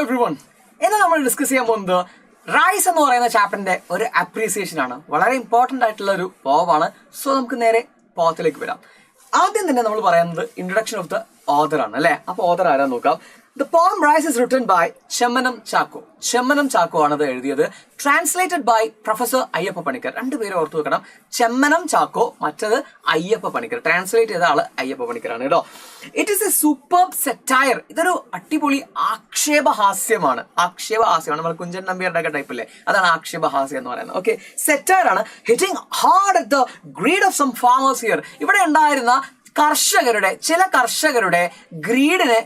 everyone. ഇന്ന് നമ്മൾ discuss ചെയ്യാൻ പോകുന്നത് റൈസ് എന്ന് പറയുന്ന ചാപ്റ്ററിന്റെ ഒരു അപ്രീസിയേഷൻ ആണ്. വളരെ ഇമ്പോർട്ടന്റ് ആയിട്ടുള്ള ഒരു പോവാണ്. സോ നമുക്ക് നേരെ പോത്തിലേക്ക് വരാം. ആദ്യം തന്നെ നമ്മൾ പറയുന്നത് ഇൻട്രൊഡക്ഷൻ ഓഫ് ദ ഓഥർ ആണ് അല്ലെ. അപ്പൊ ഓഥർ ആരാന്ന് നോക്കാം. The poem Rise is written by Chemmanam Chacko. Chemmanam Chacko ആണ് അത് എഴുതിയത്. Translated by professor Ayyappa Paniker. രണ്ടുപേരും ഓർത്തു വെക്കണം. ചെമ്മനം ചാക്കോ, മറ്റത് അയ്യപ്പ പണിക്കർ. ട്രാൻസ്ലേറ്റ് ചെയ്ത ആള് അയ്യപ്പ പണിക്കറാണ് കേട്ടോ. It is A superb satire. ഇതൊരു അടിപൊളി ആക്ഷേപഹാസ്യമാണ്. ആക്ഷേപഹാസ്യമാണ്. നമ്മൾ കുഞ്ചൻ നമ്പ്യാരുടെ ഒക്കെ ടൈപ്പ് അല്ലേ, അതാണ് ആക്ഷേപഹാസ്യം എന്ന് പറയുന്നത്. ഓക്കെ, സെറ്റയർ ആണ്. Hitting hard at the greed of some farmers here. ഇവിടെ ഉണ്ടായിരുന്ന ചില കർഷകരുടെ ഗ്രീഡിനെ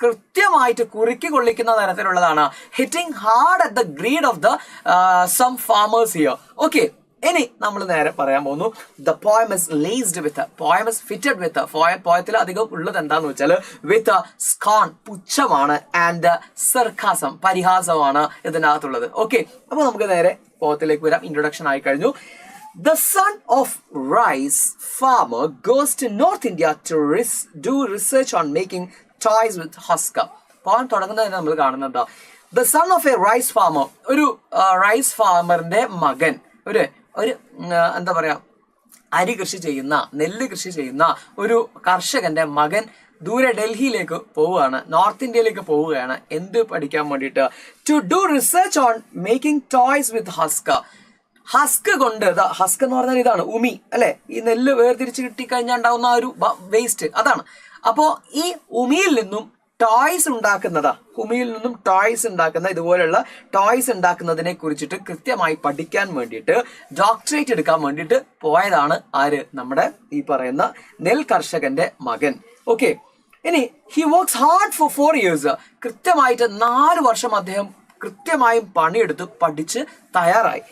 കൃത്യമായിട്ട് കുറുക്കി കൊള്ളിക്കുന്ന തരത്തിലുള്ളതാണ്. Hitting hard at the greed of the some farmers here. Okay, ഇനി നമ്മൾ നേരെ പറയാൻ പോകുന്നു. The poem is laced with, poem is fitted with, പോയത്തിൽ അധികം ഉള്ളത് എന്താന്ന് വെച്ചാൽ വിത്ത് സ്കോൺ, പുച്ഛമാണ്, ആൻഡ് സർക്കാസം, പരിഹാസമാണ് ഇതിനകത്തുള്ളത്. ഓക്കെ, അപ്പൊ നമുക്ക് നേരെ പോയത്തിലേക്ക് വരാം. ഇൻട്രൊഡക്ഷൻ ആയി കഴിഞ്ഞു. The son of rice farmer goes to North India to do research on making toys with husk. പോകാൻ തുടങ്ങുന്നതിന് നമ്മൾ കാണുന്നത് the son of a rice farmer, ഒരു റൈസ് ഫാമറിന്റെ മകൻ, ഒരു എന്താ പറയാ, അരി കൃഷി ചെയ്യുന്ന, നെല്ല് കൃഷി ചെയ്യുന്ന ഒരു കർഷകന്റെ മകൻ ദൂരെ ഡൽഹിയിലേക്ക് പോവുകയാണ്, നോർത്ത് ഇന്ത്യയിലേക്ക് പോവുകയാണ്. എന്ത് പഠിക്കാൻ വേണ്ടിയിട്ട്? To do research on making toys with husk. Husk കൊണ്ട്, ഹസ്ക് എന്ന് പറഞ്ഞാൽ ഇതാണ് ഉമി അല്ലെ, ഈ നെല്ല് വേർതിരിച്ച് കിട്ടിക്കഴിഞ്ഞാൽ ഉണ്ടാവുന്ന ഒരു വേസ്റ്റ്, അതാണ്. അപ്പോ ഈ ഉമിയിൽ നിന്നും ടോയ്സ് ഉണ്ടാക്കുന്നതാ, ഉമിയിൽ നിന്നും ടോയ്സ് ഉണ്ടാക്കുന്ന, ഇതുപോലുള്ള ടോയ്സ് ഉണ്ടാക്കുന്നതിനെ കുറിച്ചിട്ട് കൃത്യമായി പഠിക്കാൻ വേണ്ടിയിട്ട്, ഡോക്ടറേറ്റ് എടുക്കാൻ വേണ്ടിയിട്ട് പോയതാണ് ആര്? നമ്മുടെ ഈ പറയുന്ന നെൽ കർഷകന്റെ മകൻ. ഓക്കെ, ഇനി he works hard for 4 years. കൃത്യമായിട്ട് 4 വർഷം അദ്ദേഹം കൃത്യമായും പണിയെടുത്ത് പഠിച്ച് തയ്യാറായി.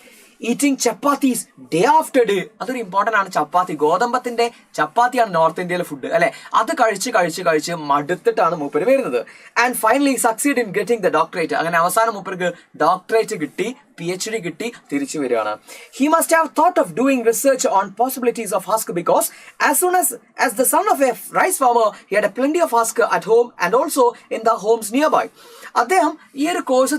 Eating chapatis day after day. അതൊരു ഇമ്പോർട്ടന്റ് ആണ്. ചപ്പാത്തി, ഗോതമ്പത്തിന്റെ ചപ്പാത്തിയാണ് നോർത്ത് ഇന്ത്യയിലെ ഫുഡ് അല്ലെ. അത് കഴിച്ച് മടുത്തിട്ടാണ് മൂപ്പര് വരുന്നത്. And finally succeed in getting the doctorate. അങ്ങനെ അവസാനം മൂപ്പർക്ക് ഡോക്ടറേറ്റ് കിട്ടി, PhD കിട്ടി, തിരിച്ചു വരികയാണ്. He must have thought of doing research on possibilities of husk because as soon as the son of a rice farmer, he had a plenty of husk at home and also in the homes nearby. അദ്ദേഹം ഈ ഒരു course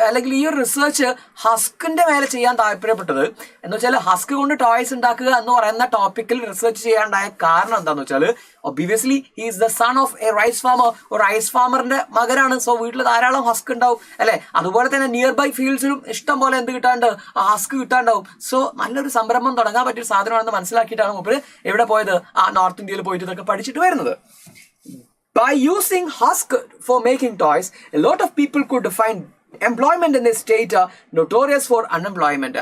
അല്ലെങ്കിൽ ഈ ഒരു research ഹസ്കിന്റെ മേലെ ചെയ്യാൻ താല്പര്യപ്പെട്ടത് എന്ന് വെച്ചാൽ ഹസ്ക് കൊണ്ട് ടോയ്സ് ഉണ്ടാക്കുക എന്ന് പറയുന്ന ടോപ്പിക്കിൽ റിസർച്ച് ചെയ്യാണ്ടായ കാരണം എന്താന്ന് വെച്ചാൽ obviously he is the son of a rice farmer. ഒരു റൈസ് ഫാമറിന്റെ മകനാണ്. സോ വീട്ടിൽ ധാരാളം ഹസ്ക് ഉണ്ടാവും അല്ലെ. അതുപോലെ തന്നെ നിയർ ബൈ ഫീൽഡ്സിലും ഇഷ്ടം പോലെ എന്ത് കിട്ടാണ്ട്, ഹസ്ക് കിട്ടാണ്ടാവും. സോ നല്ലൊരു സംരംഭം തുടങ്ങാൻ പറ്റിയ സാധനമാണെന്ന് മനസ്സിലാക്കിയിട്ടാണ് മൂപ്പര് എവിടെ പോയത്? നോർത്ത് ഇന്ത്യയിൽ പോയിട്ട് ഇതൊക്കെ പഠിച്ചിട്ട് വരുന്നത്. By using husk for making toys, a lot of people could find employment in a state notorious for unemployment.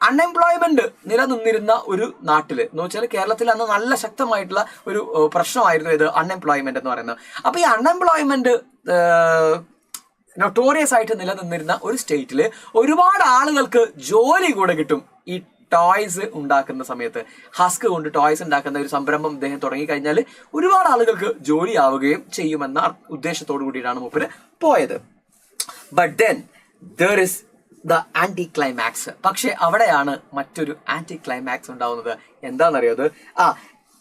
Unemployment നിലനിന്നിരുന്ന ഒരു നാട്ടില് എന്ന് വെച്ചാൽ കേരളത്തിൽ അന്ന് നല്ല ശക്തമായിട്ടുള്ള ഒരു പ്രശ്നമായിരുന്നു ഇത് അൺഎംപ്ലോയ്മെന്റ് എന്ന് പറയുന്നത്. അപ്പൊ ഈ അൺഎംപ്ലോയ്മെന്റ് നൊട്ടോറിയസ് ആയിട്ട് നിലനിന്നിരുന്ന ഒരു സ്റ്റേറ്റില് ഒരുപാട് ആളുകൾക്ക് ജോലി കൂടെ കിട്ടും. ഈ ടോയ്സ് ഉണ്ടാക്കുന്ന സമയത്ത് ഹസ്ക് കൊണ്ട് ടോയ്സ് ഉണ്ടാക്കുന്ന ഒരു സംരംഭം ഇദ്ദേഹം തുടങ്ങിക്കഴിഞ്ഞാൽ ഒരുപാട് ആളുകൾക്ക് ജോലി ആവുകയും ചെയ്യുമെന്ന ഉദ്ദേശത്തോടു കൂടിയിട്ടാണ് മൂപ്പര് പോയത്. But then there is the anticlimax. പക്ഷെ അവിടെയാണ് മറ്റൊരു ആന്റി ക്ലൈമാക്സ് ഉണ്ടാവുന്നത്. എന്താണെന്നറിയത്?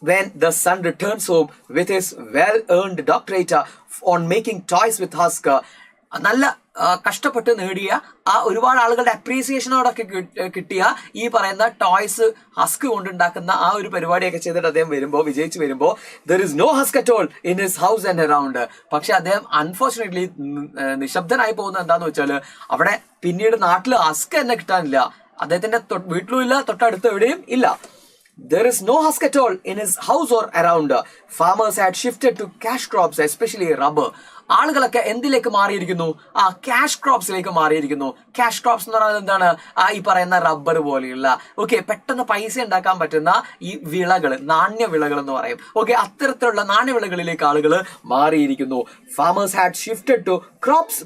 when the son returns home with his well-earned doctorate on making toys with husk, നല്ല കഷ്ടപ്പെട്ട് നേടിയ ആ ഒരുപാട് ആളുകളുടെ അപ്രീസിയേഷനോടൊക്കെ കിട്ടിയ ഈ പറയുന്ന ടോയ്സ് ഹസ്ക് കൊണ്ടുണ്ടാക്കുന്ന ആ ഒരു പരിപാടിയൊക്കെ ചെയ്തിട്ട് അദ്ദേഹം വിജയിച്ചു വരുമ്പോൾ there is no husk at all in his house and around. പക്ഷെ അദ്ദേഹം അൺഫോർച്ചുനേറ്റ്ലി നിശബ്ദനായി പോകുന്നത് എന്താന്ന് വെച്ചാൽ അവിടെ പിന്നീട് നാട്ടിൽ ഹസ്ക് തന്നെ കിട്ടാനില്ല. അദ്ദേഹത്തിന്റെ വീട്ടിലും ഇല്ല, തൊട്ടടുത്ത് എവിടെയും ഇല്ല. There is no husk at all in his house or around. Farmers had shifted to cash crops, especially rubber. ആളുകളൊക്കെ എന്തിലേക്ക് മാറിയിരിക്കുന്നു? ക്യാഷ് ക്രോപ്സിലേക്ക് മാറിയിരിക്കുന്നു. ക്യാഷ് ക്രോപ്സ് എന്ന് പറയുന്നത് എന്താണ്? ഈ പറയുന്ന റബ്ബർ പോലെയുള്ള പെട്ടെന്ന് പൈസ ഉണ്ടാക്കാൻ പറ്റുന്ന ഈ വിളകൾ, നാണ്യവിളകൾ എന്ന് പറയും. അത്തരത്തിലുള്ള നാണ്യവിളകളിലേക്ക് ആളുകൾ മാറിയിരിക്കുന്നു. Farmers had shifted to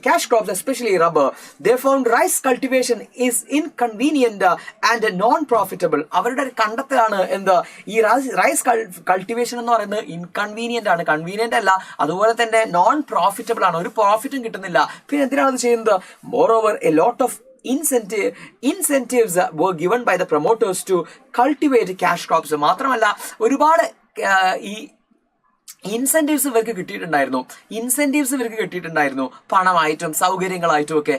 cash crops, especially rubber. They found rice cultivation is inconvenient and non-profitable. അവരുടെ കണ്ടെത്തലാണ് എന്താ? ഈ റൈസ് കൾട്ടിവേഷൻ എന്ന് പറയുന്നത് ഇൻകൺവീനിയന്റ് ആണ്, കൺവീനിയന്റ് അല്ല, അതുപോലെ തന്നെ നോൺ പ്രോഫിറ്റബിൾ ആണ്, ഒരു പ്രോഫിറ്റും കിട്ടുന്നില്ല. പിന്നെ എന്തിനാണ് അത് ചെയ്യുന്നത്? Moreover a lot of incentives were given by the promoters to cultivate cash crops. മാത്രമല്ല ഒരുപാട് ഈ ഇൻസെന്റീവ്സ് ഇവർക്ക് കിട്ടിയിട്ടുണ്ടായിരുന്നു പണമായിട്ടും സൗകര്യങ്ങളായിട്ടും ഒക്കെ.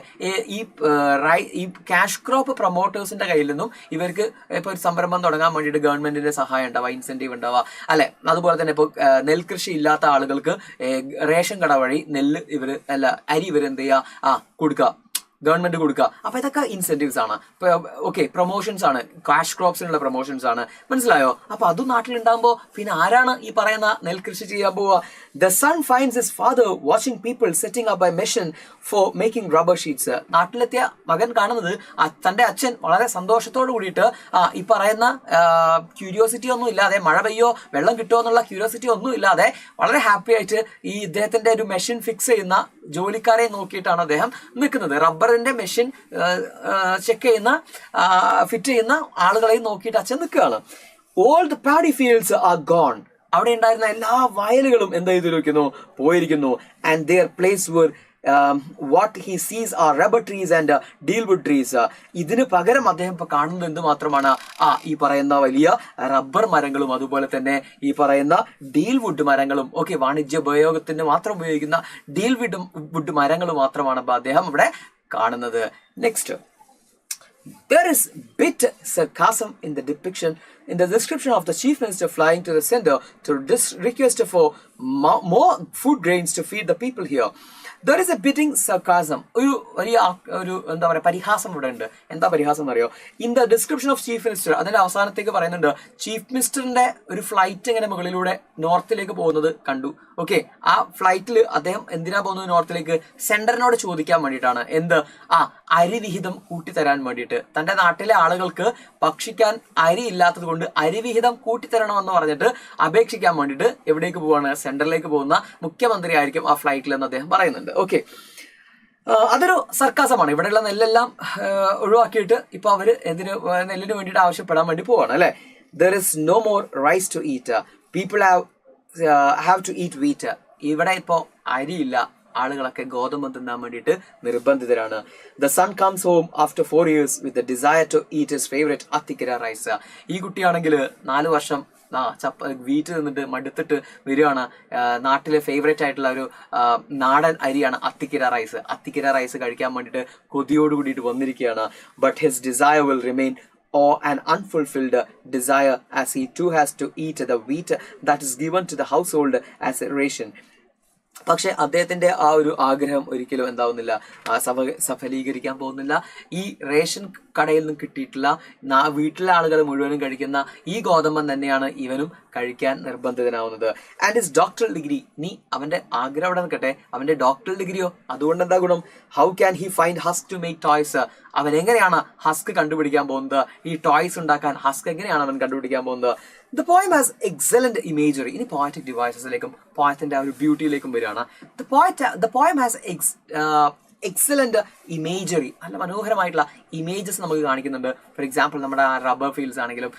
ഈ ക്യാഷ് ക്രോപ്പ് പ്രൊമോട്ടേഴ്സിന്റെ കയ്യിൽ നിന്നും ഇവർക്ക് ഇപ്പൊ ഒരു സംരംഭം തുടങ്ങാൻ വേണ്ടിയിട്ട് ഗവൺമെന്റിന്റെ സഹായം ഉണ്ടാവുക, ഇൻസെന്റീവ് ഉണ്ടാവുക അല്ലെ. അതുപോലെ തന്നെ ഇപ്പൊ നെൽകൃഷി ഇല്ലാത്ത ആളുകൾക്ക് റേഷൻ കട വഴി അരി ഇവർ എന്ത് ചെയ്യുക, കൊടുക്കുക, ഗവൺമെന്റ് കൊടുക്കുക. അപ്പൊ ഇതൊക്കെ ഇൻസെന്റീവ്സ് ആണ്. ഓക്കെ, പ്രൊമോഷൻസ് ആണ്, കാഷ് ക്രോപ്സിനുള്ള പ്രൊമോഷൻസ് ആണ്. മനസ്സിലായോ? അപ്പൊ അതും നാട്ടിലുണ്ടാകുമ്പോ പിന്നെ ആരാണ് ഈ പറയുന്ന നെൽകൃഷി ചെയ്യാൻ പോവുക? The son finds his father watching people setting up a machine for making rubber sheets. നാട്ടിലെത്തിയ മകൻ കാണുന്നത് തന്റെ അച്ഛൻ വളരെ സന്തോഷത്തോട് കൂടിയിട്ട് ഈ പറയുന്ന ക്യൂരിയോസിറ്റി ഒന്നും ഇല്ലാതെ, മഴ പെയ്യോ വെള്ളം കിട്ടുമോ എന്നുള്ള ക്യൂരിയോസിറ്റി ഒന്നും ഇല്ലാതെ വളരെ ഹാപ്പി ആയിട്ട് ഈ ഇദ്ദേഹത്തിന്റെ ഒരു മെഷീൻ ഫിക്സ് ചെയ്യുന്ന ജോലിക്കാരെ നോക്കിയിട്ടാണ് അദ്ദേഹം നിൽക്കുന്നത്. റബ്ബറിന്റെ മെഷീൻ ഫിറ്റ് ചെയ്യുന്ന ആളുകളെയും നോക്കിയിട്ട് അച്ഛൻ നിൽക്കുകയാണ്. All the paddy fields are gone. അവിടെ ഉണ്ടായിരുന്ന എല്ലാ വയലുകളും എന്താ ചെയ്തിരിക്കുന്നു, പോയിരിക്കുന്നു. And their place were what he sees are rubber trees and dealwood trees. ഇതിന് പകരം അദ്ദേഹം ഇപ്പൊ കാണുന്നത് എന്ത് മാത്രമാണ്? ഈ പറയുന്ന വലിയ റബ്ബർ മരങ്ങളും അതുപോലെ തന്നെ ഈ പറയുന്ന ഡീൽവുഡ് മരങ്ങളും, ഓക്കെ, വാണിജ്യ ഉപയോഗത്തിന് മാത്രം ഉപയോഗിക്കുന്ന ഡീൽവുഡ് മരങ്ങൾ മാത്രമാണ് ഇപ്പൊ അദ്ദേഹം ഇവിടെ കാണുന്നത്. Next, there is bit sarcasm in the description of the chief minister flying to the center to request for more food grains to feed the people here. There is a biting sarcasm. ഒരു എന്താ പറയുക, പരിഹാസം ഇവിടെ ഉണ്ട്. എന്താ പരിഹാസം എന്നറിയോ? In the description of chief minister, അതിന്റെ അവസാനത്തേക്ക് പറയുന്നുണ്ട് ചീഫ് മിനിസ്റ്ററിന്റെ ഒരു ഫ്ലൈറ്റ് ഇങ്ങനെ മുകളിലൂടെ നോർത്തിലേക്ക് പോകുന്നത് കണ്ടു. ഓക്കെ, ആ ഫ്ലൈറ്റിൽ അദ്ദേഹം എന്തിനാ പോകുന്നത് നോർത്തിലേക്ക്? സെന്ററിനോട് ചോദിക്കാൻ വേണ്ടിയിട്ടാണ്. എന്ത്? അരി വിഹിതം കൂട്ടിത്തരാൻ വേണ്ടിയിട്ട്. തന്റെ നാട്ടിലെ ആളുകൾക്ക് ഭക്ഷിക്കാൻ അരി ഇല്ലാത്തത് കൊണ്ട് അരി വിഹിതം കൂട്ടിത്തരണമെന്ന് പറഞ്ഞിട്ട് അപേക്ഷിക്കാൻ വേണ്ടിയിട്ട് എവിടേക്ക് പോവാണ്? സെന്ററിലേക്ക് പോകുന്ന മുഖ്യമന്ത്രി ആയിരിക്കും ആ ഫ്ലൈറ്റിൽ എന്ന് അദ്ദേഹം പറയുന്നുണ്ട്. ഓക്കെ, അതൊരു സർക്കാസമാണ്. ഇവിടെയുള്ള നെല്ലെല്ലാം ഒഴിവാക്കിയിട്ട് ഇപ്പൊ അവര് നെല്ലിന് വേണ്ടിയിട്ട് ആവശ്യപ്പെടാൻ വേണ്ടി പോവാണ് അല്ലെ. There is no more rice to eat, people have to eat wheat. ഇവിടെ ഇപ്പോ അരിയില്ല, ആളുകളൊക്കെ ഗോതമ്പ് തിന്നാൻ വേണ്ടിയിട്ട് നിർബന്ധിതരാണ്. The son comes home after 4 years with the desire to eat his favourite Athikkara rice. ഈ കുട്ടിയാണെങ്കിൽ 4 വർഷം വീറ്റ് നിന്നിട്ട് മടുത്തിട്ട് വരികയാണ്. നാട്ടിലെ ഫേവറേറ്റ് ആയിട്ടുള്ള ഒരു നാടൻ അരിയാണ് അത്തിക്കര റൈസ്. അത്തിക്കര റൈസ് കഴിക്കാൻ വേണ്ടിയിട്ട് കൊതിയോട് കൂടിയിട്ട് വന്നിരിക്കുകയാണ്. But his desire will remain an unfulfilled desire as he too has to eat the wheat that is given to the household as a ration. പക്ഷെ അദ്ദേഹത്തിന്റെ ആ ഒരു ആഗ്രഹം ഒരിക്കലും എന്താവുന്നില്ല, സഫലീകരിക്കാൻ പോകുന്നില്ല. ഈ റേഷൻ കടയിൽ നിന്ന് കിട്ടിയിട്ടുള്ള വീട്ടിലെ ആളുകൾ മുഴുവനും കഴിക്കുന്ന ഈ ഗോതമ്പം തന്നെയാണ് ഇവനും കഴിക്കാൻ നിർബന്ധിതനാവുന്നത്. ആൻഡ് ഹിസ് ഡോക്ടറൽ ഡിഗ്രി, നീ അവന്റെ ആഗ്രഹം അവിടെ നിൽക്കട്ടെ, അവന്റെ ഡോക്ടറൽ ഡിഗ്രിയോ, അതുകൊണ്ട് എന്താ ഗുണം? How can he find husk to make toys? അവൻ എങ്ങനെയാണ് ഹസ്ക് കണ്ടുപിടിക്കാൻ പോകുന്നത്? ഈ ടോയ്സ് ഉണ്ടാക്കാൻ ഹസ്ക് എങ്ങനെയാണ് അവൻ കണ്ടുപിടിക്കാൻ പോകുന്നത്? The poem has excellent imagery. ഇനി poetic devices-ലേക്കും പോയത്തിന്റെ ആ ഒരു ബ്യൂട്ടിയിലേക്കും വരികയാണ്. The poem has excellent imagery, നല്ല മനോഹരമായിട്ടുള്ള ഇമേജസ് നമുക്ക് കാണിക്കുന്നുണ്ട്. ഫോർ എക്സാമ്പിൾ, നമ്മുടെ റബ്ബർ ഫീൽഡ്സ് ആണെങ്കിലും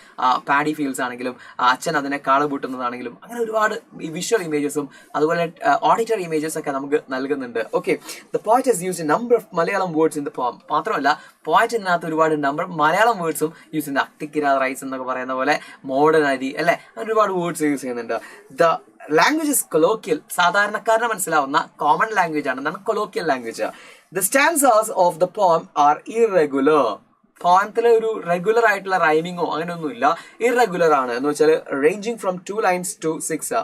പാഡി ഫീൽഡ്സ് ആണെങ്കിലും അച്ഛൻ അതിനെ കാള് പൂട്ടുന്നതാണെങ്കിലും അങ്ങനെ ഒരുപാട് വിഷ്വൽ ഇമേജസും അതുപോലെ ഓഡിറ്ററി ഇമേജസ് ഒക്കെ നമുക്ക് നൽകുന്നുണ്ട്. Okay, the poet has used number of Malayalam words in the poem. മാത്രമല്ല പോയറ്റ് ഇതിനകത്ത് ഒരുപാട് നമ്പർ മലയാളം വേർഡ്സും യൂസ് ചെയ്യുന്നുണ്ട്. അത്തിക്കിര റൈസ് എന്നൊക്കെ പറയുന്ന പോലെ മോഡേൺ അരി അല്ലെ, ഒരുപാട് വേർഡ്സ് യൂസ് ചെയ്യുന്നുണ്ട്. ദ ലാംഗ്വേജ് ഇസ് കൊളോക്കിയൽ, സാധാരണക്കാരന് മനസ്സിലാവുന്ന കോമൺ ലാംഗ്വേജ് ആണ്. എന്താണ് colloquial language? The stanzas of the poem are irregular. പോയത്തിലെ ഒരു റെഗുലർ ആയിട്ടുള്ള റൈമിങ്ങോ അങ്ങനെയൊന്നുമില്ല, ഇറഗുലർ ആണ്. എന്ന് വെച്ചാൽ ranging from 2 lines to 6.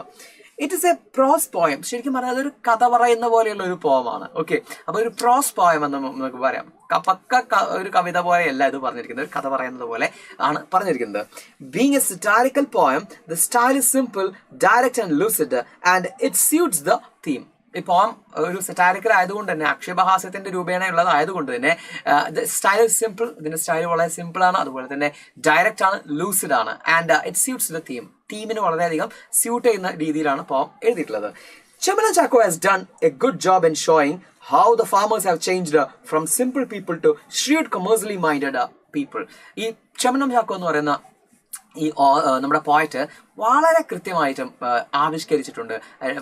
It is a prose poem. ശരിക്കും പറഞ്ഞാൽ അതൊരു കഥ പറയുന്ന പോലെയുള്ള ഒരു പോയമാണ്. ഓക്കെ, അപ്പൊ ഒരു പ്രോസ് പോയം എന്ന് നമുക്ക് പറയാം. പക്ക ഒരു കവിത പോലെയല്ല ഇത് പറഞ്ഞിരിക്കുന്നത്, ഒരു കഥ പറയുന്നത് പോലെ ആണ് പറഞ്ഞിരിക്കുന്നത്. Being a satirical poem, the style is simple, direct and lucid and it suits the theme. ഈ പോം ഒരു സെറ്റാരിക്കൽ ആയതുകൊണ്ട് തന്നെ, ആക്ഷേപഹാസ്യത്തിന്റെ രൂപേണയുള്ളത് ആയതുകൊണ്ട് തന്നെ സ്റ്റൈൽ സിമ്പിൾ, ഇതിന്റെ സ്റ്റൈൽ വളരെ സിമ്പിൾ ആണ്, അതുപോലെ തന്നെ ഡയറക്റ്റ് ആണ്, ലൂസിഡ് ആണ്, and it suits the theme. തീമിന് വളരെയധികം സ്യൂട്ട് ചെയ്യുന്ന രീതിയിലാണ് പോം എഴുതിയിട്ടുള്ളത്. Chemana Chako has done a good job in showing how the farmers have changed from simple people to shrewd, commercially minded people. ഈ ചെമ്മനം ചാക്കോ എന്ന് പറയുന്ന ഈ നമ്മുടെ പോയറ്റ് വളരെ കൃത്യമായിട്ടും ആവിഷ്കരിച്ചിട്ടുണ്ട്,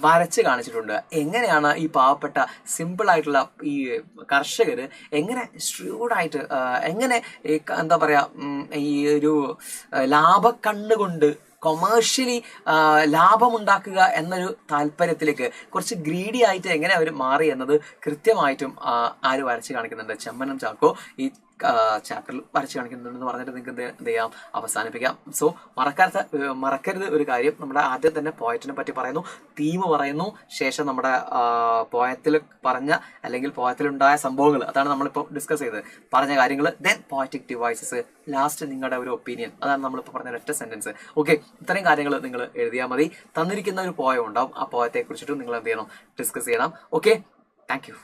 വരച്ച് കാണിച്ചിട്ടുണ്ട്. എങ്ങനെയാണ് ഈ പാവപ്പെട്ട സിമ്പിൾ ആയിട്ടുള്ള ഈ കർഷകർ എങ്ങനെ ഷ്രൂഡായിട്ട്, എങ്ങനെ എന്താ പറയാ, ഈ ഒരു ലാഭക്കണ്ണുകൊണ്ട് കൊമേഴ്ഷ്യലി ലാഭമുണ്ടാക്കുക എന്നൊരു താല്പര്യത്തിലേക്ക് കുറച്ച് ഗ്രീഡി ആയിട്ട് എങ്ങനെ അവർ മാറി എന്നത് കൃത്യമായിട്ടും ആര് വരച്ച് കാണിക്കുന്നുണ്ട്, ചെമ്മനം ചാക്കോ ഈ ചാപ്റ്ററിൽ വരച്ച് കാണിക്കുന്നുണ്ടെന്ന് പറഞ്ഞിട്ട് നിങ്ങൾക്ക് എന്ത് ചെയ്യാം, അവസാനിപ്പിക്കാം. സോ മറക്കരുത് ഒരു കാര്യം, നമ്മുടെ ആദ്യം തന്നെ പോയറ്റിനെ പറ്റി പറയുന്നു, തീം പറയുന്നു, ശേഷം നമ്മുടെ പോയത്തിൽ പറഞ്ഞ അല്ലെങ്കിൽ പോയത്തിലുണ്ടായ സംഭവങ്ങൾ, അതാണ് നമ്മളിപ്പോൾ ഡിസ്കസ് ചെയ്തത്, പറഞ്ഞ കാര്യങ്ങൾ, ദെൻ പോയറ്റിക് ഡിവൈസസ്, ലാസ്റ്റ് നിങ്ങളുടെ ഒരു ഒപ്പീനിയൻ, അതാണ് നമ്മളിപ്പോൾ പറഞ്ഞ ഒറ്റ സെന്റൻസ്. ഓക്കെ, ഇത്രയും കാര്യങ്ങൾ നിങ്ങൾ എഴുതിയാൽ മതി. തന്നിരിക്കുന്ന ഒരു പോയം ഉണ്ടാവും, ആ പോയത്തെ കുറിച്ചിട്ട് നിങ്ങൾ എന്ത് ചെയ്യണം, ഡിസ്കസ് ചെയ്യണം. Okay, thank you.